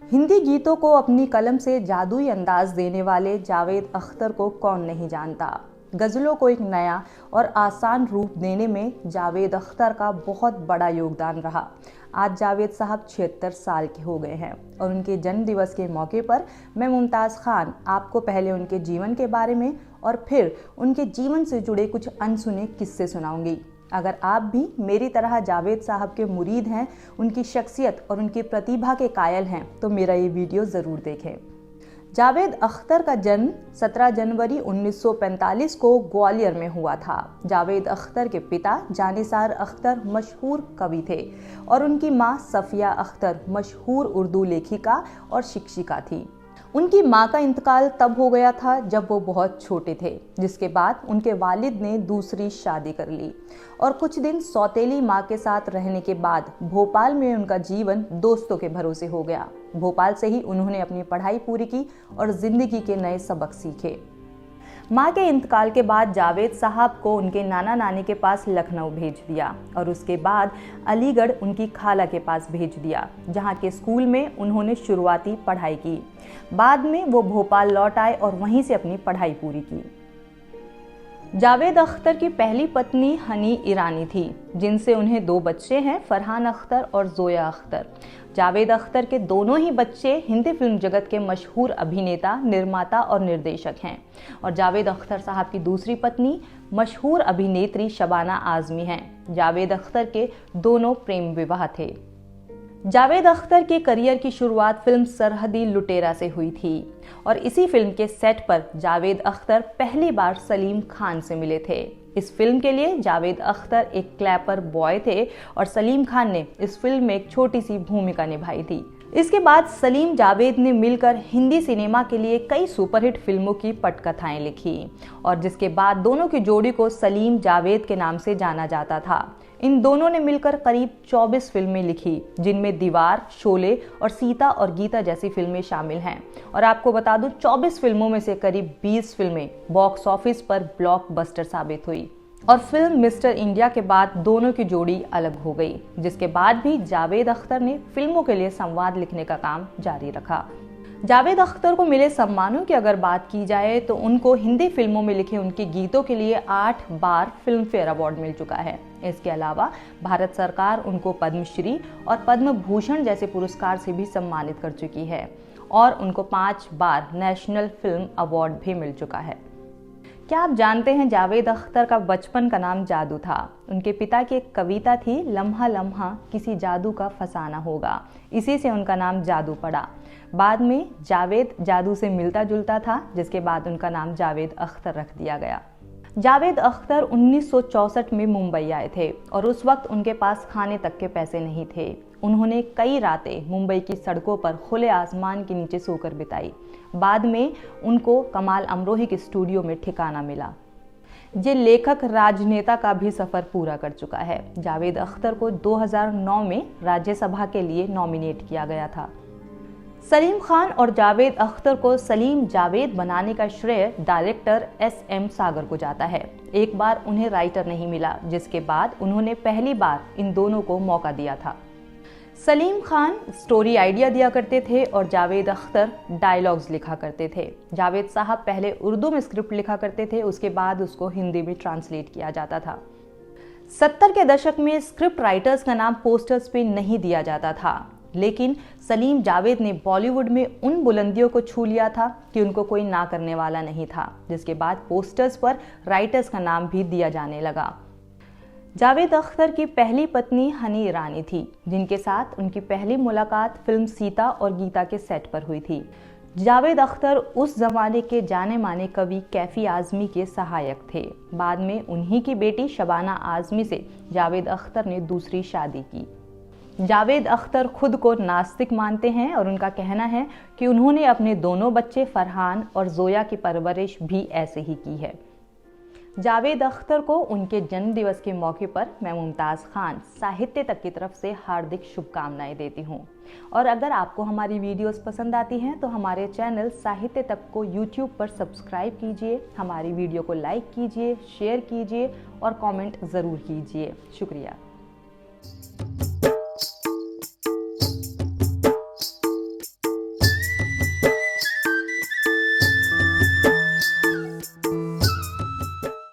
हिंदी गीतों को अपनी कलम से जादुई अंदाज देने वाले जावेद अख्तर को कौन नहीं जानता। गज़लों को एक नया और आसान रूप देने में जावेद अख्तर का बहुत बड़ा योगदान रहा। आज जावेद साहब 76 साल के हो गए हैं और उनके जन्म दिवस के मौके पर मैं मुमताज़ खान आपको पहले उनके जीवन के बारे में और फिर उनके जीवन से जुड़े कुछ अनसुने किस्से सुनाऊंगी। अगर आप भी मेरी तरह जावेद साहब के मुरीद हैं, उनकी शख्सियत और उनकी प्रतिभा के कायल हैं, तो मेरा ये वीडियो ज़रूर देखें। जावेद अख्तर का जन्म 17 जनवरी 1945 को ग्वालियर में हुआ था। जावेद अख्तर के पिता जानिसार अख्तर मशहूर कवि थे और उनकी मां सफिया अख्तर मशहूर उर्दू लेखिका और शिक्षिका थी। उनकी मां का इंतकाल तब हो गया था जब वो बहुत छोटे थे, जिसके बाद उनके वालिद ने दूसरी शादी कर ली और कुछ दिन सौतेली मां के साथ रहने के बाद भोपाल में उनका जीवन दोस्तों के भरोसे हो गया। भोपाल से ही उन्होंने अपनी पढ़ाई पूरी की और जिंदगी के नए सबक सीखे। मां के इंतकाल के बाद जावेद साहब को उनके नाना नानी के पास लखनऊ भेज दिया और उसके बाद अलीगढ़ उनकी खाला के पास भेज दिया, जहां के स्कूल में उन्होंने शुरुआती पढ़ाई की। बाद में वो भोपाल लौट आए और वहीं से अपनी पढ़ाई पूरी की। जावेद अख्तर की पहली पत्नी हनी ईरानी थी, जिनसे उन्हें 2 बच्चे हैं, फरहान अख्तर और जोया अख्तर। जावेद अख्तर के दोनों ही बच्चे हिंदी फिल्म जगत के मशहूर अभिनेता, निर्माता और निर्देशक हैं और जावेद अख्तर साहब की दूसरी पत्नी मशहूर अभिनेत्री शबाना आजमी हैं। जावेद अख्तर के दोनों प्रेम विवाह थे। जावेद अख्तर के करियर की शुरुआत फिल्म सरहदी लुटेरा से हुई थी और इसी फिल्म के सेट पर जावेद अख्तर पहली बार सलीम खान से मिले थे। इस फिल्म के लिए जावेद अख्तर एक क्लैपर बॉय थे और सलीम खान ने इस फिल्म में एक छोटी सी भूमिका निभाई थी। इसके बाद सलीम जावेद ने मिलकर हिंदी सिनेमा के लिए कई सुपरहिट फिल्मों की पटकथाएं लिखी और जिसके बाद दोनों की जोड़ी को सलीम जावेद के नाम से जाना जाता था। इन दोनों ने मिलकर करीब 24 फिल्में लिखी, जिनमें दीवार, शोले और सीता और गीता जैसी फिल्में शामिल हैं। और आपको बता दूं, 24 फिल्मों में से करीब 20 फिल्में बॉक्स ऑफिस पर ब्लॉकबस्टर साबित हुई और फिल्म मिस्टर इंडिया के बाद दोनों की जोड़ी अलग हो गई, जिसके बाद भी जावेद अख्तर ने फिल्मों के लिए संवाद लिखने का काम जारी रखा। जावेद अख्तर को मिले सम्मानों की अगर बात की जाए तो उनको हिंदी फिल्मों में लिखे उनके गीतों के लिए 8 बार फिल्म फेयर अवार्ड मिल चुका है। इसके अलावा भारत सरकार उनको पद्मश्री और पद्म भूषण जैसे पुरस्कार से भी सम्मानित कर चुकी है और उनको 5 बार नेशनल फिल्म अवार्ड भी मिल चुका है। क्या आप जानते हैं जावेद अख्तर का बचपन का नाम जादू था? उनके पिता की एक कविता थी, लम्हा लम्हा किसी जादू का फसाना होगा। इसी से उनका नाम जादू पड़ा। बाद में जावेद जादू से मिलता जुलता था, जिसके बाद उनका नाम जावेद अख्तर रख दिया गया। जावेद अख्तर 1964 में मुंबई आए थे और उस वक्त उनके पास खाने तक के पैसे नहीं थे। उन्होंने कई रातें मुंबई की सड़कों पर खुले आसमान के नीचे सोकर बिताई। बाद में उनको कमाल अमरोही के स्टूडियो में ठिकाना मिला। ये लेखक राजनेता का भी सफर पूरा कर चुका है। जावेद अख्तर को 2009 में राज्यसभा के लिए नॉमिनेट किया गया था। सलीम खान और जावेद अख्तर को सलीम जावेद बनाने का श्रेय डायरेक्टर SM सागर को जाता है। एक बार उन्हें राइटर नहीं मिला, जिसके बाद उन्होंने पहली बार इन दोनों को मौका दिया था। सलीम खान स्टोरी आइडिया दिया करते थे और जावेद अख्तर डायलॉग्स लिखा करते थे। जावेद साहब पहले उर्दू में स्क्रिप्ट लिखा करते थे, उसके बाद उसको हिंदी में ट्रांसलेट किया जाता था। 70 के दशक में स्क्रिप्ट राइटर्स का नाम पोस्टर्स पे नहीं दिया जाता था, लेकिन सलीम जावेद ने बॉलीवुड में उन बुलंदियों को छू लिया था कि उनको कोई ना करने वाला नहीं था, जिसके बाद पोस्टर्स पर राइटर्स का नाम भी दिया जाने लगा। जावेद अख्तर की पहली पत्नी हनी ईरानी थी, जिनके साथ उनकी पहली मुलाकात फिल्म सीता और गीता के सेट पर हुई थी। जावेद अख्तर उस जमाने के जाने माने कवि कैफी आजमी के सहायक थे। बाद में उन्हीं की बेटी शबाना आजमी से जावेद अख्तर ने दूसरी शादी की। जावेद अख्तर खुद को नास्तिक मानते हैं और उनका कहना है कि उन्होंने अपने दोनों बच्चे फरहान और जोया की परवरिश भी ऐसे ही की है। जावेद अख्तर को उनके जन्मदिवस के मौके पर मैं मुमताज़ खान साहित्य तक की तरफ से हार्दिक शुभकामनाएं देती हूं। और अगर आपको हमारी वीडियोस पसंद आती हैं तो हमारे चैनल साहित्य तक को YouTube पर सब्सक्राइब कीजिए, हमारी वीडियो को लाइक कीजिए, शेयर कीजिए और कमेंट ज़रूर कीजिए। शुक्रिया।